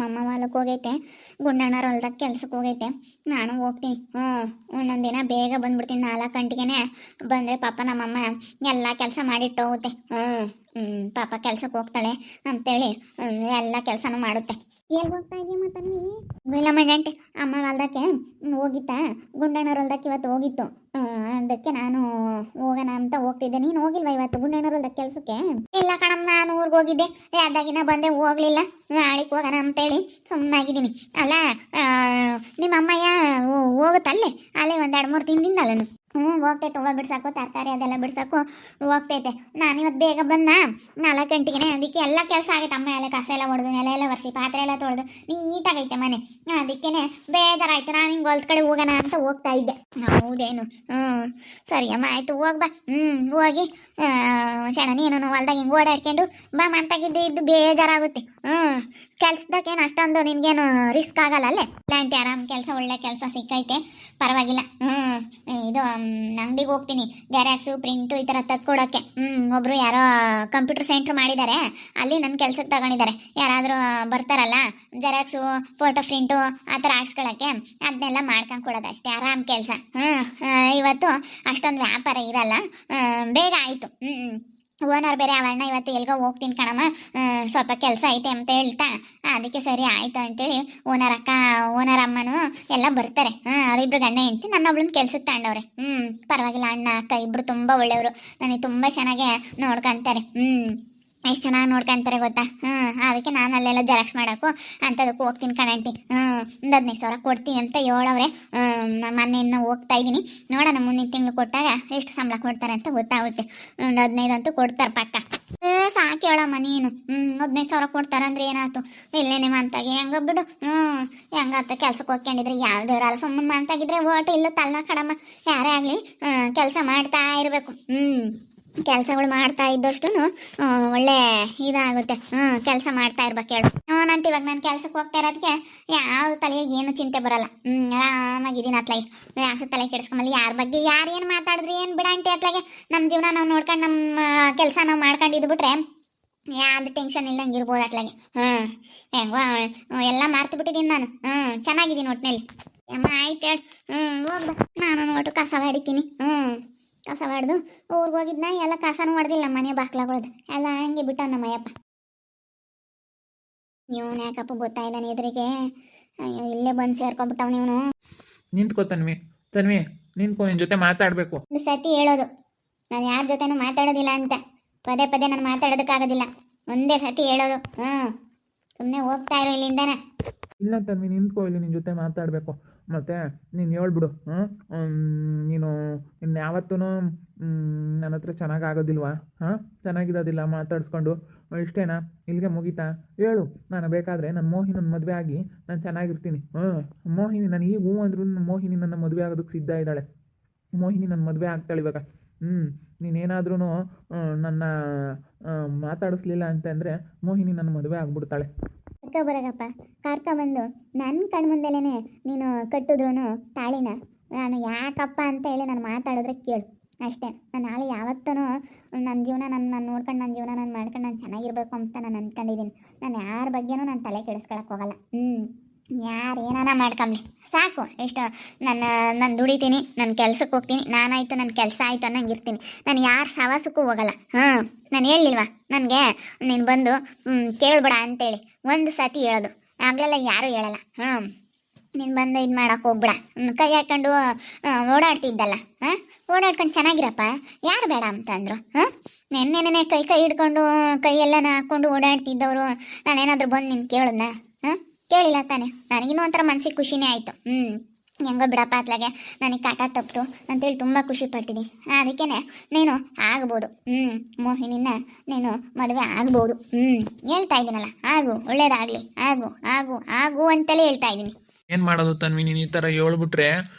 ನಮ್ಮಮ್ಮ ಹೊಲಕ್ಕೆ ಹೋಗೈತೆ, ಗುಂಡಣ್ಣರ ಹೊಲ್ದಾಗ ಕೆಲ್ಸಕ್ಕೆ ಹೋಗೈತೆ, ನಾನು ಹೋಗ್ತೀನಿ. ಒಂದೊಂದು ದಿನ ಬೇಗ ಬಂದ್ಬಿಡ್ತೀನಿ, 4 ಗಂಟೆಗೆ ಬಂದರೆ ಪಾಪ ನಮ್ಮಮ್ಮ ಎಲ್ಲ ಕೆಲಸ ಮಾಡಿಟ್ಟು ಹೋಗುತ್ತೆ. ಪಾಪ ಕೆಲ್ಸಕ್ಕೆ ಹೋಗ್ತಾಳೆ ಅಂತೇಳಿ ಎಲ್ಲ ಕೆಲಸನೂ ಮಾಡುತ್ತೆ. ಎಲ್ಲಿ ಹೋಗ್ತಾ ಇದೀಯ ಮತ್ತೆ ನೀ? ಇಲ್ಲ ಮನೆಂಟೆ ಅಮ್ಮ ಹೊಲ್ದಕ್ಕೆ ಹೋಗಿತ್ತ, ಗುಂಡಣ್ಣರ ಹೊಲ್ದಕ್ಕೆ ಇವತ್ತು ಹೋಗಿತ್ತು. ಅದಕ್ಕೆ ನಾನು ಹೋಗೋಣ ಅಂತ ಹೋಗ್ತಿದ್ದೆ. ನೀನು ಹೋಗಿಲ್ವಾ ಇವತ್ತು ಗುಂಡಣ್ಣರ ಹೊಲ್ದಕ್ಕೆ ಕೆಲ್ಸಕ್ಕೆ? ಇಲ್ಲ ಕಣಮ್ಮ, ನಾನು ಊರಿಗೆ ಹೋಗಿದ್ದೆ, ಅದಾಗಿನ ಬಂದೆ, ಹೋಗ್ಲಿಲ್ಲ. ನಾಳೆಗೆ ಹೋಗೋಣ ಅಂತೇಳಿ ಸುಮ್ಮನಾಗಿದ್ದೀನಿ. ಅಲ್ಲ ನಿಮ್ಮ ಅಮ್ಮಯ್ಯ ಹೋಗುತ್ತಲ್ಲೇ ಅಲ್ಲೇ 1-2-3 ದಿನದಿಂದ ಅಲ್ಲನು. ಹೋಗ್ತೈತೆ, ಹೂವು ಬಿಡ್ಸಾಕು, ತರಕಾರಿ ಅದೆಲ್ಲ ಬಿಡ್ಸಾಕು ಹೋಗ್ತೈತೆ. ನಾನು ಇವತ್ತು ಬೇಗ ಬಂದ 4 ಗಂಟೆಗೆ, ಅದಕ್ಕೆ ಎಲ್ಲ ಕೆಲಸ ಆಗೈತೆ. ಅಮ್ಮ ಎಲ್ಲ ಕಸ ಎಲ್ಲ ಹೊಡೆದು, ನೆಲ ಎಲ್ಲ ಒರೆಸಿ, ಪಾತ್ರೆ ಎಲ್ಲ ತೊಳೆದು ನೀಟಾಗೈತೆ ಮನೆ. ಅದಕ್ಕೇನೆ ಬೇಜಾರಾಯ್ತು, ನಾನು ಹಿಂಗೆ ಹೊಲ್ದ ಕಡೆ ಹೋಗೋಣ ಅಂತ ಹೋಗ್ತಾ ಇದ್ದೆ. ಹೌದೇನು? ಸರಿ ಅಮ್ಮ, ಆಯ್ತು ಹೋಗ್ಬಾ. ಹೋಗಿ ಶಣ ನೀನು ಹೊಲ್ದಾಗ ಹಿಂಗೆ ಓಡಾಡ್ಕೊಂಡು ಬಾ. ಮಂತಾಗಿದ್ದು ಇದ್ದು ಬೇಜಾರಾಗುತ್ತೆ. ಕೆಲ್ಸದಾಗೇನು ಅಷ್ಟೊಂದು ನಿನ್ಗೇನು ರಿಸ್ಕ್ ಆಗಲ್ಲ ಅಲ್ಲೇ. ಇಲ್ಲಾಂಟಿ ಆರಾಮ್ ಕೆಲಸ, ಒಳ್ಳೆ ಕೆಲಸ ಸಿಕ್ಕೈತೆ, ಪರವಾಗಿಲ್ಲ. ಇದು ಅಂಗಡಿಗೆ ಹೋಗ್ತೀನಿ, ಜೆರಾಕ್ಸು ಪ್ರಿಂಟು ಈ ಥರ ತೆಗ್ಕೊಡೋಕ್ಕೆ. ಒಬ್ಬರು ಯಾರೋ ಕಂಪ್ಯೂಟರ್ ಸೆಂಟ್ರ್ ಮಾಡಿದ್ದಾರೆ, ಅಲ್ಲಿ ನನ್ನ ಕೆಲ್ಸಕ್ಕೆ ತಗೊಂಡಿದ್ದಾರೆ. ಯಾರಾದರೂ ಬರ್ತಾರಲ್ಲ ಜೆರಾಕ್ಸು ಫೋಟೋ ಪ್ರಿಂಟು ಆ ಥರ ಹಾಕ್ಸ್ಕೊಳ್ಳೋಕ್ಕೆ, ಅದನ್ನೆಲ್ಲ ಮಾಡ್ಕೊಂಡು ಕೊಡೋದು ಅಷ್ಟೇ, ಆರಾಮ್ ಕೆಲಸ. ಇವತ್ತು ಅಷ್ಟೊಂದು ವ್ಯಾಪಾರ ಇರಲ್ಲ, ಬೇಗ ಆಯಿತು. ಓನರ್ ಬೇರೆ ಅವಳನ್ನ ಇವತ್ತು ಎಲ್ಗೋ ಹೋಗ್ತೀನಿ ಕಣಮ್ಮ, ಸ್ವಲ್ಪ ಕೆಲಸ ಐತೆ ಅಂತ ಹೇಳ್ತಾ, ಅದಕ್ಕೆ ಸರಿ ಆಯಿತು ಅಂತೇಳಿ ಓನರ್ ಅಮ್ಮನೂ ಎಲ್ಲ ಬರ್ತಾರೆ. ಅವರಿಬ್ರು ಗಂಡ ಹೆಂಡ್ತಿ ನನ್ನೊಬ್ಳನ್ನ ಕೆಲ್ಸಕ್ಕೆ ತಗೊಂಡವ್ರೆ. ಪರವಾಗಿಲ್ಲ, ಅಣ್ಣ ಅಕ್ಕ ಇಬ್ಬರು ತುಂಬ ಒಳ್ಳೆಯವರು, ನನಗೆ ತುಂಬ ಚೆನ್ನಾಗೆ ನೋಡ್ಕೊಂತಾರೆ. ಎಷ್ಟು ಚೆನ್ನಾಗಿ ನೋಡ್ಕೊಂತಾರೆ ಗೊತ್ತಾ. ಅದಕ್ಕೆ ನಾನು ಅಲ್ಲೆಲ್ಲ ಜೆರಾಕ್ಸ್ ಮಾಡೋಕ್ಕೂ ಅಂಥದಕ್ಕೂ ಹೋಗ್ತೀನಿ ಕಣಂಟಿ. 15,000 ಕೊಡ್ತೀನಿ ಅಂತ ಹೇಳವ್ರೆ. ಮೊನ್ನೆ ಇನ್ನು ಹೋಗ್ತಾ ಇದ್ದೀನಿ, ನೋಡೋಣ ಮುಂದಿನ ತಿಂಗಳು ಕೊಟ್ಟಾಗ ಎಷ್ಟು ಸಂಬಳ ಕೊಡ್ತಾರೆ ಅಂತ ಗೊತ್ತಾಗುತ್ತೆ. 15 ಅಂತೂ ಕೊಡ್ತಾರೆ ಪಕ್ಕ. ಸಾಕು ಹೇಳಮ್ಮ ನೀನು. 15,000 ಕೊಡ್ತಾರಂದ್ರೆ ಏನಾಯ್ತು, ಇಲ್ಲೇನೆ ಮಂತಾಗೆ ಹೆಂಗ ಬಿಡು. ಹೆಂಗತ್ತ ಕೆಲ್ಸಕ್ಕೆ ಹೋಗ್ಕೊಂಡಿದ್ರೆ ಯಾವ್ದು ಇರಲ್ಲ. ಸುಮ್ಮನೆ ಮಂತಾಗಿದ್ರೆ ಓಟು ಇಲ್ಲ ತಲ್ಲ ಕಡಮ್ಮ, ಯಾರೇ ಆಗಲಿ ಕೆಲಸ ಮಾಡ್ತಾ ಇರಬೇಕು. ಕೆಲಸಗಳು ಮಾಡ್ತಾ ಇದ್ದಷ್ಟು ಒಳ್ಳೆ ಇದಾಗುತ್ತೆ. ಕೆಲಸ ಮಾಡ್ತಾ ಇರ್ಬೇಕು ಹೇಳು. ನಂಟು ಇವಾಗ ನಾನು ಕೆಲ್ಸಕ್ಕೆ ಹೋಗ್ತಾ ಇರೋದಕ್ಕೆ ಯಾವ ತಲೆಗೆ ಏನು ಚಿಂತೆ ಬರಲ್ಲ. ಆರಾಮಾಗಿದ್ದೀನಿ ಅತ್ಲಾಗೆ. ಯಾವ ತಲೆ ಕೆಡಿಸ್ಕೊಂಬಲ್ಲಿ ಯಾರ ಬಗ್ಗೆ ಯಾರು ಏನು ಮಾತಾಡಿದ್ರಿ ಏನು ಬಿಡ ಅಂಟಿ ಅತ್ಲಾಗೆ. ನಮ್ಮ ಜೀವನ ನಾವು ನೋಡ್ಕೊಂಡು ನಮ್ಮ ಕೆಲಸ ನಾವು ಮಾಡ್ಕೊಂಡಿದ್ದು ಬಿಟ್ರೆ ಯಾವ್ದು ಟೆನ್ಷನ್ ಇಲ್ದಂಗೆ ಇರ್ಬೋದು ಅತ್ಲಾಗೆ. ಹೆಂಗೋ ಎಲ್ಲ ಮಾರ್ತು ಬಿಟ್ಟಿದ್ದೀನಿ ನಾನು. ಚೆನ್ನಾಗಿದ್ದೀನಿ ಒಟ್ಟಿನಲ್ಲಿ. ಅಮ್ಮ ಆಯ್ತು ಹೇಳು. ಹೋಗ್ಬಾ, ನಾನು ಒಟ್ಟು ಕಸ ಹೊಡಿತೀನಿ. ಕಸ ಹೊಡೆದು ಊರಿಗೆ ಹೋಗಿದ್ನ, ಎಲ್ಲ ಕಸನೂ ಹೊಡೆದಿಲ್ಲ ಮನೆ ಬಾಕ್ಲಾಗೊಳ್ದು ಎಲ್ಲ ಹಂಗೆ ಬಿಟ್ಟ ನಮ್ಮಯ್ಯಪ್ಪ. ಇವನು ಯಾಕಪ್ಪ ಗೊತ್ತಾ ಇದ್ದಾನೆ ಎದುರಿಗೆ? ಅಯ್ಯೋ, ಇಲ್ಲೇ ಬಂದು ಸೇರ್ಕೊಂಡ್ಬಿಟ್ಟವ್. ನೀವು ನಿಂತ್ಕೋ ತನ್ವಿ, ನಿಂತ್ಕೋ, ನಿನ್ನ ಜೊತೆ ಮಾತಾಡಬೇಕು. ಒಂದು ಸತಿ ಹೇಳೋದು, ನಾನು ಯಾರ ಜೊತೆನೂ ಮಾತಾಡೋದಿಲ್ಲ ಅಂತ. ಪದೇ ಪದೇ ನಾನು ಮಾತಾಡೋದಕ್ಕಾಗೋದಿಲ್ಲ, ಒಂದೇ ಸತಿ ಹೇಳೋದು. ಸುಮ್ಮನೆ ಹೋಗ್ತಾ ಇರೋ ಇಲ್ಲಿಂದಾನೆ. ಇಲ್ಲ ತನ್ವಿ, ನಿಂತ್ಕೋ, ಇಲ್ಲಿ ನಿನ್ನ ಜೊತೆ ಮಾತಾಡಬೇಕು. ಮತ್ತು ನೀನು ಹೇಳ್ಬಿಡು, ನೀನು ಯಾವತ್ತೂ ನನ್ನ ಹತ್ರ ಚೆನ್ನಾಗಿ ಆಗೋದಿಲ್ವಾ? ಚೆನ್ನಾಗಿರೋದಿಲ್ಲ ಮಾತಾಡಿಸ್ಕೊಂಡು, ಇಷ್ಟೇನಾ? ಇಲ್ಲಿಗೆ ಮುಗೀತಾ? ಹೇಳು. ನಾನು ಬೇಕಾದರೆ ನನ್ನ ಮೋಹಿನನ್ನ ಮದುವೆ ಆಗಿ ನಾನು ಚೆನ್ನಾಗಿರ್ತೀನಿ. ಮೋಹಿನಿ, ನಾನು ಈಗ ಅಂದ್ರೂ ಮೋಹಿನಿ ನನ್ನ ಮದುವೆ ಆಗೋದಕ್ಕೆ ಸಿದ್ಧ ಇದ್ದಾಳೆ. ಮೋಹಿನಿ ನನ್ನ ಮದುವೆ ಆಗ್ತಾಳೆ ಇವಾಗ. ನೀನೇನಾದ್ರೂ ನನ್ನ ಮಾತಾಡಿಸ್ಲಿಲ್ಲ ಅಂತಂದರೆ ಮೋಹಿನಿ ನನ್ನ ಮದುವೆ ಆಗ್ಬಿಡ್ತಾಳೆ. ಬರಗಪ್ಪ, ಕರ್ಕೊಬಂದು ನನ್ನ ಕಣ್ಮುಂದೆಲೇ ನೀನು ಕಟ್ಟಿದ್ರು ತಾಳಿನ, ನಾನು ಯಾಕಪ್ಪ ಅಂತ ಹೇಳಿ ನಾನು ಮಾತಾಡಿದ್ರೆ ಕೇಳು ಅಷ್ಟೇ. ನಾನು ನಾಳೆ ಯಾವತ್ತೂ ನನ್ನ ಜೀವನ ನಾನು ನೋಡ್ಕೊಂಡು, ನನ್ನ ಜೀವನ ನಾನು ಮಾಡ್ಕೊಂಡು ನಾನು ಚೆನ್ನಾಗಿರ್ಬೇಕು ಅಂತ ನಾನು ಅಂದ್ಕೊಂಡಿದ್ದೀನಿ. ನಾನು ಯಾರ ಬಗ್ಗೆನೂ ನಾನು ತಲೆ ಕೆಡಿಸ್ಕೊಳಕ್ಕೆ ಹೋಗಲ್ಲ. ಯಾರು ಏನಾನ ಮಾಡ್ಕೊಂಬ್ಲಿ ಸಾಕು. ಎಷ್ಟು ನಾನು ದುಡಿತೀನಿ, ನನ್ನ ಕೆಲ್ಸಕ್ಕೆ ಹೋಗ್ತೀನಿ, ನಾನಾಯಿತು ನನ್ನ ಕೆಲಸ ಆಯಿತು ಅನ್ನಂಗೆ ಇರ್ತೀನಿ. ನಾನು ಯಾರ ಸವಾಸಕ್ಕೂ ಹೋಗಲ್ಲ. ನಾನು ಹೇಳಲಿಲ್ವಾ ನನಗೆ ನೀನು ಬಂದು ಕೇಳ್ಬೇಡ ಅಂತೇಳಿ? ಒಂದು ಸತಿ ಹೇಳೋದು, ಆಗಲೆಲ್ಲ ಯಾರೂ ಹೇಳಲ್ಲ. ನೀನು ಬಂದು ಇದು ಮಾಡೋಕೆ ಹೋಗ್ಬೇಡ, ಕೈ ಹಾಕೊಂಡು ಓಡಾಡ್ತಿದ್ದಲ್ಲ, ಓಡಾಡ್ಕೊಂಡು ಚೆನ್ನಾಗಿರಪ್ಪ, ಯಾರು ಬೇಡ ಅಂತಂದರು? ನೆನ್ನೆನೇ ಕೈ ಹಿಡ್ಕೊಂಡು ಕೈಯೆಲ್ಲ ಹಾಕ್ಕೊಂಡು ಓಡಾಡ್ತಿದ್ದವರು ನಾನೇನಾದರೂ ಬಂದು ನೀನು ಕೇಳಿದ್ನ? ಕೇಳಿಲ್ಲ ತಾನೆ. ನನಗಿನ್ನೂ ಒಂಥರ ಮನಸ್ಸಿಗೆ ಖುಷಿನೇ ಆಯಿತು. ಹೆಂಗೋ ಬಿಡಪ್ಪ ಅತ್ಲಾಗೆ ನನಗೆ ಕಾಟ ತಪ್ಪಿತು ಅಂತೇಳಿ ತುಂಬ ಖುಷಿ ಪಟ್ಟಿದ್ದೀನಿ. ಅದಕ್ಕೇ ನೀನು ಆಗ್ಬೋದು, ಮೋಹಿನಿನ ನೀನು ಮದುವೆ ಆಗ್ಬೋದು. ಹೇಳ್ತಾ ಇದ್ದೀನಲ್ಲ, ಆಗು, ಒಳ್ಳೇದಾಗಲಿ, ಆಗು ಆಗು ಆಗು ಅಂತಲೇ ಹೇಳ್ತಾ ಇದ್ದೀನಿ. ಏನು ಮಾಡೋದು ತನ್ವಿ, ನೀನು ಈ ಥರ ಹೇಳ್ಬಿಟ್ರೆ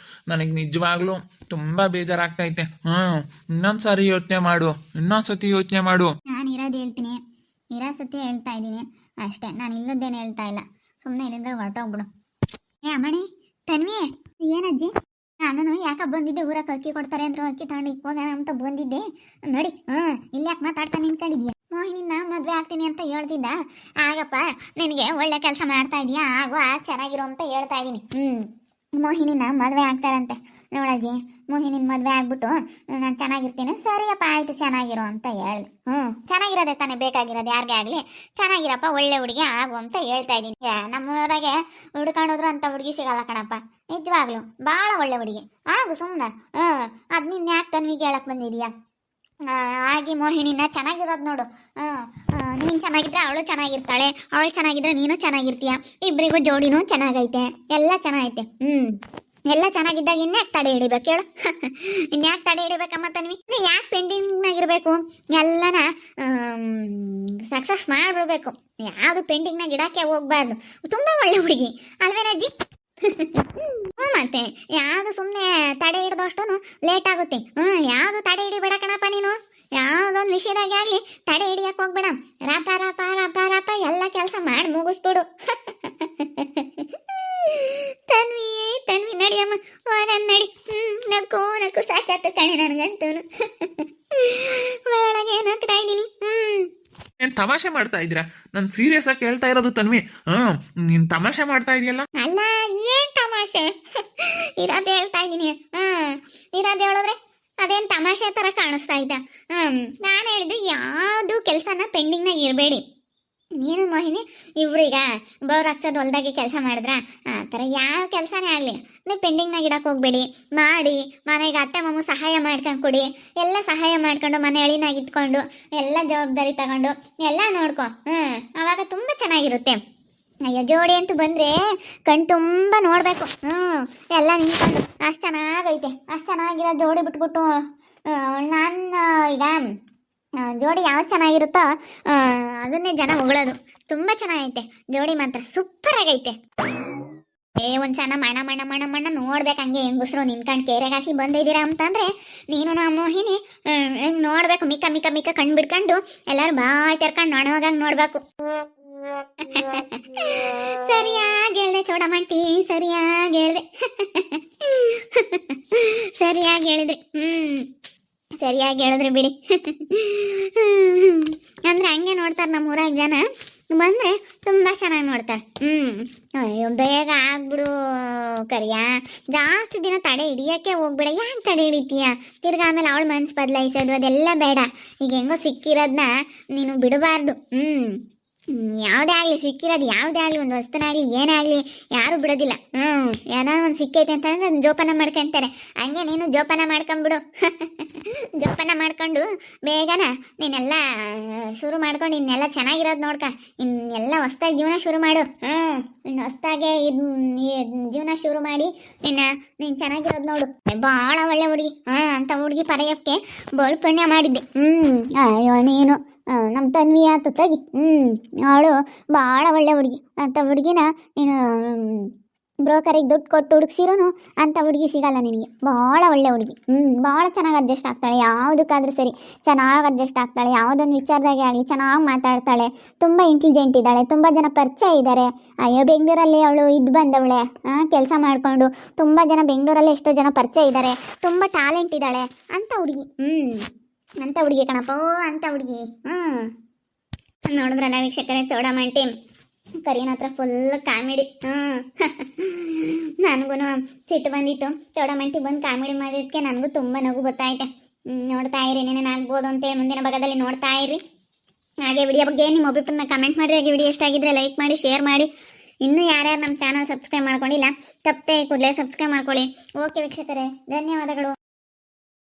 ನನಗೆ ನಿಜವಾಗ್ಲೂ ತುಂಬ ಬೇಜಾರಾಗ್ತೈತೆ. ಇನ್ನೊಂದು ಸಾರಿ ಯೋಚನೆ ಮಾಡು, ಯೋಚನೆ ಮಾಡು. ನಾನು ಇರೋದು ಹೇಳ್ತೀನಿ, ಇರೋ ಸತಿ ಹೇಳ್ತಾ ಇದ್ದೀನಿ ಅಷ್ಟೇ, ನಾನು ಇಲ್ಲದ್ದೇನು ಹೇಳ್ತಾ ಇಲ್ಲ. ಸುಮ್ಮನೆ ಇಲ್ಲಿಂದ ಹೊರಟೋಗ್ಬಿಡು. ಅಮ್ಮಣಿ, ತನ್ವಿ, ಏನಜ್ಜಿ? ನಾನು ಯಾಕೆ ಬಂದಿದ್ದೆ, ಊರಕ್ಕೆ ಅಕ್ಕಿ ಕೊಡ್ತಾರೆ ಅಂದ್ರು, ಅಕ್ಕಿ ತಗೊಂಡು ಹೋಗೋಣ ಅಂತ ಬಂದಿದ್ದೆ ನೋಡಿ. ಇಲ್ಲಿ ಯಾಕೆ ಮಾತಾಡ್ತಾ ನಿಂತ್ಕೊಂಡಿದ್ಯಾ? ಮೋಹಿನಿನ ಮದುವೆ ಆಗ್ತೀನಿ ಅಂತ ಹೇಳ್ತಿದ್ದ. ಆಗಪ್ಪ ನಿನಗೆ ಒಳ್ಳೆ ಕೆಲಸ ಮಾಡ್ತಾ ಇದೀಯಾ, ಆಗು ಆಗ ಚೆನ್ನಾಗಿರೋ ಅಂತ ಹೇಳ್ತಾ ಇದ್ದೀನಿ. ಮೋಹಿನಿನ ಮದುವೆ ಆಗ್ತಾರಂತೆ ನೋಡಜ್ಜಿ. ಮೋಹಿನಿನ ಮದುವೆ ಆಗ್ಬಿಟ್ಟು ನಾನು ಚೆನ್ನಾಗಿರ್ತೀನಿ. ಸರಿಯಪ್ಪ ಆಯ್ತು ಚೆನ್ನಾಗಿರೋ ಅಂತ ಹೇಳ್ದೆ. ಚೆನ್ನಾಗಿರೋದೆ ತಾನೇ ಬೇಕಾಗಿರೋದು ಯಾರಿಗೇ ಆಗಲಿ. ಚೆನ್ನಾಗಿರಪ್ಪ ಒಳ್ಳೆ ಹುಡುಗಿ ಆಗು ಅಂತ ಹೇಳ್ತಾ ಇದ್ದೀನಿ. ನಮ್ಮೂರಾಗೆ ಹುಡ್ಕೊಂಡೋದ್ರು ಅಂತ ಹುಡುಗಿ ಸಿಗಲ್ಲ ಕಣಪ್ಪ, ನಿಜವಾಗ್ಲು ಭಾಳ ಒಳ್ಳೆ ಹುಡುಗಿ. ಆಗು ಸುಮ್ಮನೆ. ಅದು ನಿನ್ನ ಯಾಕೆ ತನ್ವಿಗೆ ಹೇಳಕ್ ಬಂದಿದೀಯಾ? ಆಗಿ ಮೋಹಿನಿನ ಚೆನ್ನಾಗಿರೋದು ನೋಡು. ನೀನು ಚೆನ್ನಾಗಿದ್ರೆ ಅವಳು ಚೆನ್ನಾಗಿರ್ತಾಳೆ, ಅವಳು ಚೆನ್ನಾಗಿದ್ರೆ ನೀನು ಚೆನ್ನಾಗಿರ್ತೀಯ. ಇಬ್ಬರಿಗೂ ಜೋಡಿನೂ ಚೆನ್ನಾಗೈತೆ, ಎಲ್ಲ ಚೆನ್ನಾಗೈತೆ. ಎಲ್ಲ ಚೆನ್ನಾಗಿದ್ದಾಗ ಇನ್ಯಾಕೆ ತಡೆ ಹಿಡಿಬೇಕು ಹೇಳು? ಇನ್ಯಾಕೆ ತಡೆ ಹಿಡಿಬೇಕಮ್ಮ ತನ್ವಿ? ಯಾಕೆ ಪೆಂಡಿಂಗ್ನಾಗಿರ್ಬೇಕು? ಎಲ್ಲನ ಸಕ್ಸಸ್ ಮಾಡಿಬಿಡ್ಬೇಕು. ಯಾವುದು ಪೆಂಡಿಂಗ್ನಾಗ ಇಡಕ್ಕೆ ಹೋಗ್ಬಾರ್ದು. ತುಂಬ ಒಳ್ಳೆ ಹುಡುಗಿ ಅಲ್ವೇನಜ್ಜಿ? ಮತ್ತೆ ಯಾವುದು ಸುಮ್ಮನೆ ತಡೆ ಹಿಡ್ದಷ್ಟು ಲೇಟ್ ಆಗುತ್ತೆ. ಯಾವುದು ತಡೆ ಹಿಡಿಬೇಡ ಕಣಪ್ಪ ನೀನು. ಯಾವುದೊಂದು ವಿಷಯದಾಗೆ ಆಗಲಿ ತಡೆ ಹಿಡಿಯಕ್ಕೆ ಹೋಗ್ಬೇಡ. ರಾಪ ರಾಪ ರಾಪ ರಾಪ ಎಲ್ಲ ಕೆಲಸ ಮಾಡಿ ಮುಗಿಸ್ಬಿಡು. ತನ್ವಿ ತನ್ವಿ ನಡಿಯಮ್ಮ, ನಡಿ. ನಕ್ಕು ನಕ್ಕು ಸಾಕಾತು ಕಣೆ ನನಗಂತೂ. ಒಳಗೆ ನಗ್ತಾ ಇದ್ದೀನಿ. ಏನು ತಮಾಷೆ ಮಾಡ್ತಾ ಇದ್ದೀರಾ? ನಾನು ಸೀರಿಯಸ್ ಆಗಿ ಕೇಳ್ತಾ ಇರೋದು ತನ್ವಿ. ನೀನು ತಮಾಷೆ ಮಾಡ್ತಾ ಇದೆಯಲ್ಲ. ಅಲ್ಲ, ಏನ್ ತಮಾಷೆ? ಇರೋದು ಹೇಳ್ತಾ ಇದ್ದೀನಿ. ಇರೋದು ಹೇಳಿದ್ರೆ ಅದೇನು ತಮಾಷೆ ಥರ ಕಾಣಿಸ್ತಾ ಇದ್ದ. ನಾನು ಹೇಳಿದ್ದು ಯಾವುದು ಕೆಲಸನ ಪೆಂಡಿಂಗ್ನಾಗ ಇರಬೇಡಿ. ನೀನು ಮೋಹಿನಿ ಇವ್ರೀಗ ಬೋರ್ ಹಾಕ್ಸೋದು ಹೊಲ್ದಾಗೆ ಕೆಲಸ ಮಾಡಿದ್ರ ಆ ಥರ ಯಾವ ಕೆಲಸನೇ ಆಗಲಿ ನೀವು ಪೆಂಡಿಂಗ್ನಾಗ ಇಡಕ್ಕೆ ಹೋಗ್ಬೇಡಿ. ಮಾಡಿ ಮನೆಗೆ ಅತ್ತೆ ಮಾಮ ಸಹಾಯ ಮಾಡ್ಕೊಂಡು ಕೊಡಿ. ಎಲ್ಲ ಸಹಾಯ ಮಾಡ್ಕೊಂಡು ಮನೆ ಎಳಿನಾಗ ಇಟ್ಕೊಂಡು ಎಲ್ಲ ಜವಾಬ್ದಾರಿ ತಗೊಂಡು ಎಲ್ಲ ನೋಡ್ಕೊ. ಆವಾಗ ತುಂಬ ಚೆನ್ನಾಗಿರುತ್ತೆ. ಅಯ್ಯೋ ಜೋಡಿ ಅಂತೂ ಬಂದರೆ ಕಣ್ ತುಂಬ ನೋಡಬೇಕು. ಎಲ್ಲ ನಿಂತ್ಕೊಂಡು ಅಷ್ಟು ಚೆನ್ನಾಗೈತೆ. ಅಷ್ಟು ಚೆನ್ನಾಗಿರೋ ಜೋಡಿ ಬಿಟ್ಬಿಟ್ಟು ನಾನು ಈಗ ಜೋಡಿ ಯಾವ್ದು ಚೆನ್ನಾಗಿರುತ್ತೋ ಅದನ್ನೇ ಜನ ಹೊಗಳೋದು. ತುಂಬ ಚೆನ್ನಾಗೈತೆ ಜೋಡಿ, ಮಾತ್ರ ಸೂಪರ್ ಆಗೈತೆ. ಒಂದ್ಸಲ ಮಣ ಮಣ ಮಣ ಮಣ್ಣ ನೋಡ್ಬೇಕು. ಹಂಗೆ ಹೆಂಗಸ್ರು ನಿನ್ಕಂಡು ಕೇರೆಗಾಸಿ ಬಂದಿದ್ದೀರಾ ಅಂತಂದ್ರೆ ನೀನು ನಾ ಮೋಹಿನಿ ಹೆಂಗೆ ನೋಡ್ಬೇಕು. ಮಿಕ್ಕ ಮಿಕ್ಕ ಮಿಕ್ಕ ಕಣ್ಣು ಬಿಡ್ಕೊಂಡು ಎಲ್ಲರೂ ಬಾಯ್ ತೆರ್ಕೊಂಡು ನೋಡೋವಾಗಂಗೆ ನೋಡ್ಬೇಕು. ಸರಿಯಾಗಿ ಹೇಳ್ದೆ ಚೌಡಮಂಟಿ, ಸರಿಯಾಗಿ ಹೇಳ್ದೆ. ಸರಿಯಾಗಿ ಹೇಳಿದ್ರಿ. ಸರಿಯಾಗಿ ಹೇಳಿದ್ರಿ ಬಿಡಿ. ಅಂದ್ರೆ ಹಂಗೆ ನೋಡ್ತಾರೆ ನಮ್ಮ ಊರಾಗ ಜನ. ಬಂದರೆ ತುಂಬ ಚೆನ್ನಾಗಿ ನೋಡ್ತಾರೆ. ಅಯ್ಯೋ ಬೇಗ ಆಗ್ಬಿಡು ಕರಿಯ, ಜಾಸ್ತಿ ದಿನ ತಡೆ ಹಿಡಿಯೋಕ್ಕೆ ಹೋಗ್ಬೇಡ. ಯಾಕೆ ತಡೆ ಹಿಡಿತೀಯ? ತಿರ್ಗಿ ಆಮೇಲೆ ಅವಳು ಮನ್ಸು ಬದಲಾಯಿಸೋದು ಅದೆಲ್ಲ ಬೇಡ. ಈಗ ಹೆಂಗೋ ಸಿಕ್ಕಿರೋದನ್ನ ನೀನು ಬಿಡಬಾರ್ದು. ಯಾವುದೇ ಆಗಲಿ, ಸಿಕ್ಕಿರೋದು ಯಾವುದೇ ಆಗಲಿ, ಒಂದು ವಸ್ತುನಾಗಲಿ ಏನೇ ಆಗಲಿ ಯಾರು ಬಿಡೋದಿಲ್ಲ. ಏನೋ ಒಂದು ಸಿಕ್ಕೈತೆ ಅಂತಂದ್ರೆ ಅದನ್ನ ಜೋಪಾನ ಮಾಡ್ಕೊಂತಾರೆ. ಹಂಗೆ ನೀನು ಜೋಪಾನ ಮಾಡ್ಕೊಂಬಿಡು. ಜೋಪಾನ ಮಾಡ್ಕೊಂಡು ಬೇಗನ ನೀನೆಲ್ಲ ಶುರು ಮಾಡ್ಕೊಂಡು ಇನ್ನೆಲ್ಲ ಚೆನ್ನಾಗಿರೋದು ನೋಡ್ಕ. ಇನ್ನೆಲ್ಲ ಹೊಸ್ದಾಗಿ ಜೀವನ ಶುರು ಮಾಡು. ಇನ್ನು ಹೊಸ್ದಾಗೆ ಜೀವನ ಶುರು ಮಾಡಿ ನೀನು ಚೆನ್ನಾಗಿರೋದು ನೋಡು. ಭಾಳ ಒಳ್ಳೆ ಹುಡುಗಿ. ಅಂತ ಹುಡುಗಿ ಪಡೆಯೋಕ್ಕೆ ಬೋಲ್ ಪುಣ್ಯ ಮಾಡಿದ್ದೆ. ಅಯ್ಯೋ ನೀನು ನಮ್ಮ ತನ್ವಿ ಆತು ತಗಿ. ಅವಳು ಭಾಳ ಒಳ್ಳೆ ಹುಡುಗಿ. ಅಂಥ ಹುಡುಗಿನ ನೀನು ಬ್ರೋಕರಿಗೆ ದುಡ್ಡು ಕೊಟ್ಟು ಹುಡುಕ್ಸಿರೋನು ಅಂಥ ಹುಡುಗಿ ಸಿಗಲ್ಲ ನಿನಗೆ. ಭಾಳ ಒಳ್ಳೆ ಹುಡುಗಿ. ಭಾಳ ಚೆನ್ನಾಗಿ ಅಡ್ಜಸ್ಟ್ ಆಗ್ತಾಳೆ. ಯಾವುದಕ್ಕಾದ್ರೂ ಸರಿ ಚೆನ್ನಾಗಿ ಅಡ್ಜಸ್ಟ್ ಆಗ್ತಾಳೆ. ಯಾವುದೊಂದು ವಿಚಾರದಾಗೆ ಆಗಲಿ ಚೆನ್ನಾಗಿ ಮಾತಾಡ್ತಾಳೆ. ತುಂಬ ಇಂಟೆಲಿಜೆಂಟ್ ಇದ್ದಾಳೆ. ತುಂಬ ಜನ ಪರಿಚಯ ಇದ್ದಾರೆ. ಅಯ್ಯೋ ಬೆಂಗಳೂರಲ್ಲಿ ಅವಳು ಇದ್ದು ಬಂದವಳೆ ಕೆಲಸ ಮಾಡಿಕೊಂಡು. ತುಂಬ ಜನ ಬೆಂಗಳೂರಲ್ಲಿ ಎಷ್ಟೋ ಜನ ಪರಿಚಯ ಇದ್ದಾರೆ. ತುಂಬ ಟ್ಯಾಲೆಂಟ್ ಇದ್ದಾಳೆ ಅಂಥ ಹುಡುಗಿ. ಅಂತ ಹುಡುಗಿ ಕಣಪ್ಪ, ಅಂತ ಹುಡುಗಿ. ನೋಡಿದ್ರಲ್ಲ ವೀಕ್ಷಕರೇ, ಚೌಡಮಂಟಿ ಕರಿಯನ ಹತ್ರ ಫುಲ್ ಕಾಮಿಡಿ. ನನಗೂ ಸಿಟ್ಟು ಬಂದಿತ್ತು. ಚೌಡಮಂಟಿ ಬಂದು ಕಾಮಿಡಿ ಮಾಡಿದ್ದಕ್ಕೆ ನನಗೂ ತುಂಬ ನಗು ಗೊತ್ತಾಯ್ತೆ. ನೋಡ್ತಾ ಇರಿ, ಏನೇನು ಆಗ್ಬೋದು ಅಂತೇಳಿ ಮುಂದಿನ ಭಾಗದಲ್ಲಿ ನೋಡ್ತಾ ಇರಿ. ಹಾಗೆ ವಿಡಿಯೋ ಬಗ್ಗೆ ನಿಮ್ಮ ಅಭಿಪ್ರಾಯನ ಕಮೆಂಟ್ ಮಾಡಿ. ಹಾಗೆ ವಿಡಿಯೋ ಇಷ್ಟ ಆಗಿದ್ರೆ ಲೈಕ್ ಮಾಡಿ, ಶೇರ್ ಮಾಡಿ. ಇನ್ನೂ ಯಾರ್ಯಾರು ನಮ್ಮ ಚಾನಲ್ ಸಬ್ಸ್ಕ್ರೈಬ್ ಮಾಡ್ಕೊಂಡಿಲ್ಲ ತಪ್ಪದೆ ಕೂಡಲೇ ಸಬ್ಸ್ಕ್ರೈಬ್ ಮಾಡ್ಕೊಳ್ಳಿ. ಓಕೆ ವೀಕ್ಷಕರೇ, ಧನ್ಯವಾದಗಳು.